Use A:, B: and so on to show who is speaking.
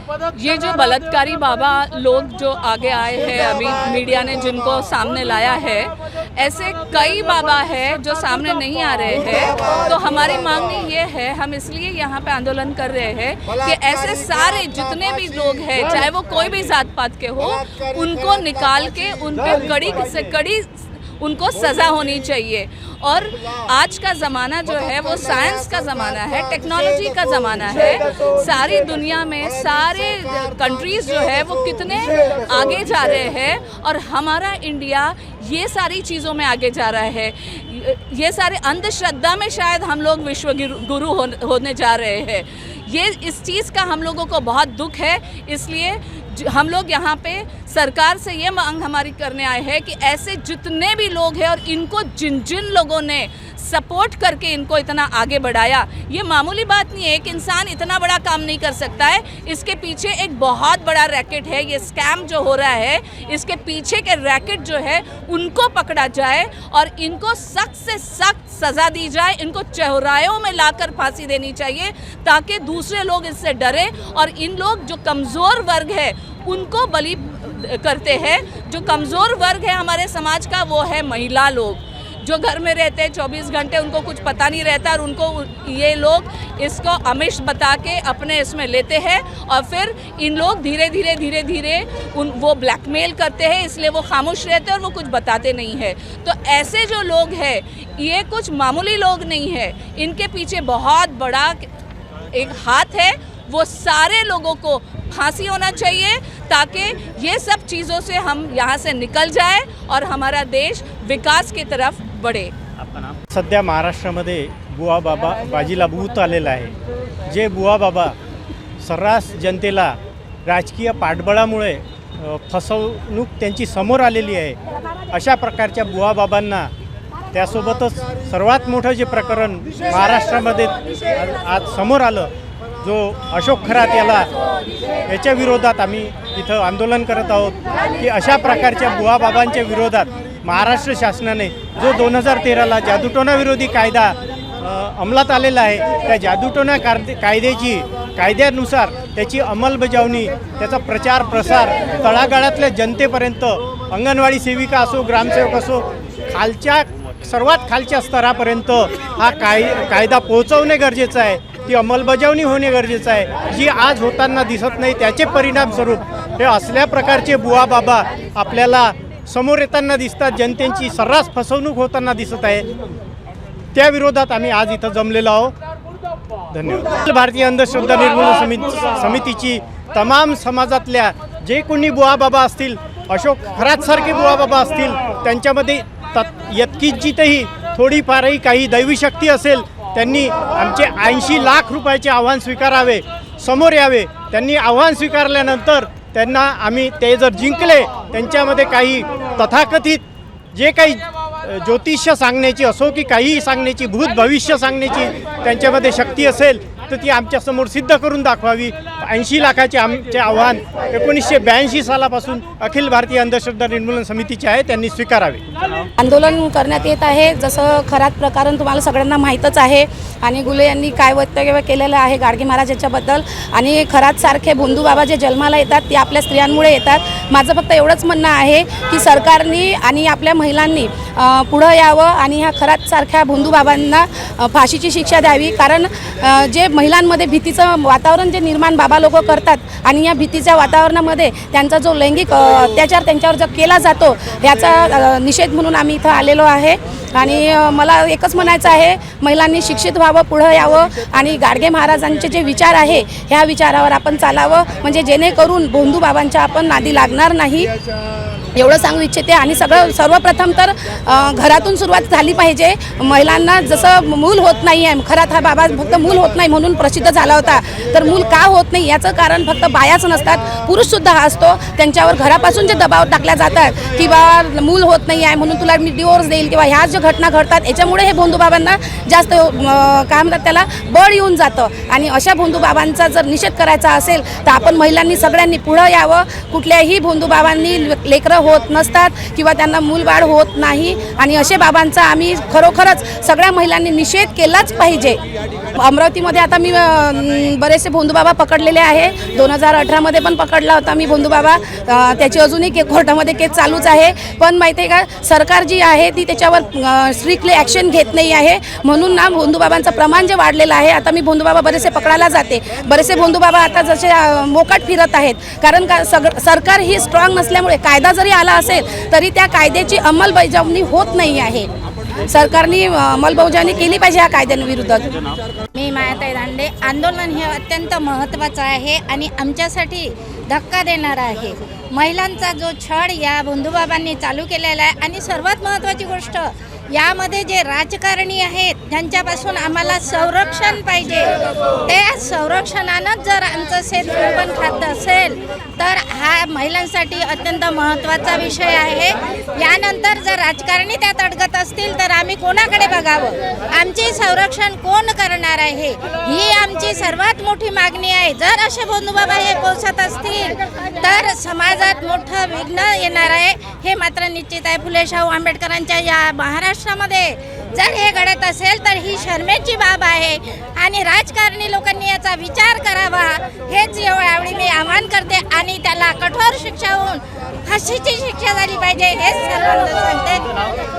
A: ये जो बलात्कारी बाबा लोग जो आगे आए हैं, अभी मीडिया ने जिनको सामने लाया है, ऐसे कई बाबा हैं जो सामने नहीं आ रहे हैं। तो हमारी मांग ये है, हम इसलिए यहाँ पे आंदोलन कर रहे हैं कि ऐसे सारे जितने भी लोग हैं, चाहे वो कोई भी जात पात के हो, उनको निकाल के उन पे कड़ी से कड़ी उनको सज़ा होनी चाहिए। और आज का ज़माना जो है वो साइंस का ज़माना है, टेक्नोलॉजी का ज़माना है। सारी दुनिया में सारे कंट्रीज़ जो है वो कितने आगे जा रहे हैं और हमारा इंडिया ये सारी चीज़ों में आगे जा रहा है। ये सारे अंधश्रद्धा में शायद हम लोग विश्व गुरु होने जा रहे हैं। ये इस चीज़ का हम लोगों को बहुत दुख है। इसलिए हम लोग यहाँ पे सरकार से ये मांग हमारी करने आए हैं कि ऐसे जितने भी लोग हैं और इनको जिन जिन लोगों ने सपोर्ट करके इनको इतना आगे बढ़ाया, ये मामूली बात नहीं है। एक इंसान इतना बड़ा काम नहीं कर सकता है, इसके पीछे एक बहुत बड़ा रैकेट है। ये स्कैम जो हो रहा है, इसके पीछे के रैकेट जो है उनको पकड़ा जाए और इनको सख्त से सख्त सज़ा दी जाए। इनको चौराहों में लाकर फांसी देनी चाहिए ताकि दूसरे लोग इससे डरे। और इन लोग जो कमज़ोर वर्ग है उनको बलि करते हैं। जो कमज़ोर वर्ग है हमारे समाज का वो है महिला लोग, जो घर में रहते हैं 24 घंटे, उनको कुछ पता नहीं रहता और उनको ये लोग इसको आमिष बता के अपने इसमें लेते हैं और फिर इन लोग धीरे धीरे वो ब्लैकमेल करते हैं। इसलिए वो खामोश रहते हैं और वो कुछ बताते नहीं हैं। तो ऐसे जो लोग हैं ये कुछ मामूली लोग नहीं है, इनके पीछे बहुत बड़ा एक हाथ है। वो सारे लोगों को फांसी होना चाहिए ताकि ये सब चीज़ों से हम यहाँ से निकल जाए और हमारा देश विकास की तरफ बढ़े।
B: आपका नाम? सध्या महाराष्ट्रामध्ये बुवा बाबा बाजीला भूत आलेला आहे। जे बुवा बाबा सर्रास जनतेला राजकीय पाठबळामुळे फसवणूक त्यांची समोर आलेली आहे। अशा प्रकारच्या बुवा बाबांना, त्यासोबतच सर्वात मोठं जे प्रकरण महाराष्ट्रामध्ये आज समोर आलं, जो अशोक खरात याच्या विरोधात आम्ही इथं आंदोलन करत आहोत की अशा प्रकारच्या बुवा बाबांच्या विरोधात महाराष्ट्र शासनाने जो 2013ला जादूटोणा विरोधी कायदा अंमलात आलेला आहे, त्या जादूटोणा कायद्यानुसार त्याची अंमलबजावणी, त्याचा प्रचार प्रसार तळागाळातल्या जनतेपर्यंत, अंगणवाडी सेविका असो, ग्रामसेवक असो, सर्वात खालच्या स्तरापर्यंत हा कायदा पोहोचवणे गरजेचं आहे। ती अंमलबजावणी होणे गरजेचं आहे, जी आज होताना दिसत नाही। त्याचे परिणामस्वरूप हे असल्या प्रकारचे बुवा बाबा आपल्याला समोर येताना दिसतात, जनतेची सर्रास फसवणूक होताना दिसत आहे। त्या विरोधात आम्ही आज इथं जमलेलो आहोत। धन्यवाद। भारतीय अंधश्रद्धा निर्मूलन समितीची तमाम समाजातल्या जे कोणी बुवा बाबा असतील, अशोक खरातसारखे बुवा बाबा असतील, त्यांच्यामध्ये यत्किंचितही थोडीफारही काही दैवी शक्ती असेल, त्यांनी आमचे 80 लाख रुपयाचे आव्हान स्वीकारावे, समोर यावे। त्यांनी आव्हान स्वीकारल्यानंतर त्यांना आम्ही ते जर जिंकले, त्यांच्यामध्ये काही तथाकथित जे काही ज्योतिष्य सांगण्याची असो की काही सांगण्याची, भूत भविष्य सांगण्याची त्यांच्यामध्ये शक्ती असेल तर ती आमच्यासमोर सिद्ध करून दाखवावी। 80 लाखाचे आमचे आव्हान 1982 सालापासून अखिल भारतीय अंधश्रद्धा निर्मूलन समितीचे आहे, त्यांनी स्वीकारावे।
C: आंदोलन करण्यात येत आहे। जसं खरात प्रकरण तुम्हाला सगळ्यांना माहीतच आहे आणि गुले यांनी काय वक्तव्य केलेलं आहे गाडगे महाराज याच्याबद्दल। आणि खरात सारखे भोंदू बाबा जे जन्माला येतात ते आपल्या स्त्रियांमुळे येतात। माझं फक्त एवढंच म्हणणं आहे की सरकारने आणि आपल्या महिलांनी पुढं यावं आणि ह्या खरात सारख्या भोंदू बाबांना फाशीची शिक्षा द्यावी। कारण जे महिलांमध्ये भीतीचं वातावरण जे निर्माण बाबा लोक करतात आणि या भीतीच्या वातावरणामध्ये त्यांचा जो लैंगिक अत्याचार त्यांच्यावर जो केला जातो याचा निषेध म्हणून आम्ही इथं आलेलो आहे। आणि मला एकच म्हणायचं आहे, महिलांनी शिक्षित व्हावं, पुढं यावं आणि गाडगे महाराजांचे जे विचार आहे ह्या विचारावर आपण चालावं, म्हणजे जेणेकरून भोंदू बाबांच्या आपण नादी लागणार नाही, एवढं सांगू इच्छिते। आणि सर्वप्रथम तर घरातून सुरुवात झाली पाहिजे। महिलांना जसं मूल होत नाही आहे, खरात हा बाबा फक्त मूल होत नाही म्हणून प्रसिद्ध झाला होता, तर मूल का होत नाही याचं कारण फक्त बायाच नसतात, पुरुषसुद्धा हा असतो। त्यांच्यावर घरापासून जे दबाव टाकल्या जातात की बा मूल होत नाही आहे म्हणून तुला मी डिवोर्स देईल किंवा ह्या ज्या घटना घडतात याच्यामुळे हे भोंदू बाबांना जास्त काय म्हणतात त्याला बळ येऊन जातं। आणि अशा भोंदू बाबांचा जर निषेध करायचा असेल तर आपण महिलांनी सगळ्यांनी पुढं यावं। कुठल्याही भोंदू बाबांनी लेकरं होत नसतात किंवा त्यांना मूलबाळ होत नाही आणि अशा बाबांचा आम्ही खरोखरच सगळ्या महिलांनी निषेध केलाच पाहिजे। अमरावतीमध्ये आता मी बरेचसे भोंदूबाबा पकडलेले आहे. 2018मध्ये पण पकडला होता मी भोंदूबाबा. त्याची अजूनही कोर्टामध्ये केस चालूच आहे. पण माहिती आहे का, सरकार जी आहे ती त्याच्यावर स्ट्रिक्टली ॲक्शन घेत नाही आहे. म्हणून ना भोंदूबाबांचं प्रमाण जे वाढलेलं आहे. आता मी भोंदूबाबा बरेचसे पकडायला जाते. बरेचसे भोंदूबाबा आता जसे मोकाट फिरत आहेत. कारण का सरकार ही स्ट्रॉंग नसल्यामुळे कायदा जरी आला असेल तरी त्या कायद्याची अंमलबजावणी होत नाही आहे. सरकारने अंमलबजावणी केली पाहिजे ह्या कायद्यांविरुद्ध.
D: मी मायाताई दांडे. आंदोलन हे अत्यंत महत्त्वाचं आहे आणि आमच्यासाठी धक्का देणार आहे. महिलांचा जो छळ या भोंदूबाबांनी चालू केलेला आहे आणि सर्वात महत्त्वाची गोष्ट यामध्ये जे राजकारणी आहेत ज्यांच्यापासून आम्हाला संरक्षण पाहिजे, त्या संरक्षणानं जर आमचं शेत कुंपण खात असेल तर हा महिलांसाठी अत्यंत महत्त्वाचा विषय आहे. यानंतर जर राजकारणी त्यात अडकत असतील तर आम्ही कोणाकडे बघावं? आमचे संरक्षण कोण करणार आहे? ही आमची सर्वात मोठी मागणी आहे. जर असे भोंदूबाबा हे पोचत असतील तर समाजात मोठं विघ्न येणार आहे. हे मात्र निश्चित आहे. फुले शाहू आंबेडकरांच्या या महाराष्ट्रामध्ये जर हे घडत असेल तर ही शरमेची बाब आहे आणि राजकारणी लोकांनी याचा विचार करावा. हेच यावेळी मी आवाहन करते आणि त्याला कठोर शिक्षा होऊन फाशीची शिक्षा झाली पाहिजे हेच सर्वांना सांगते.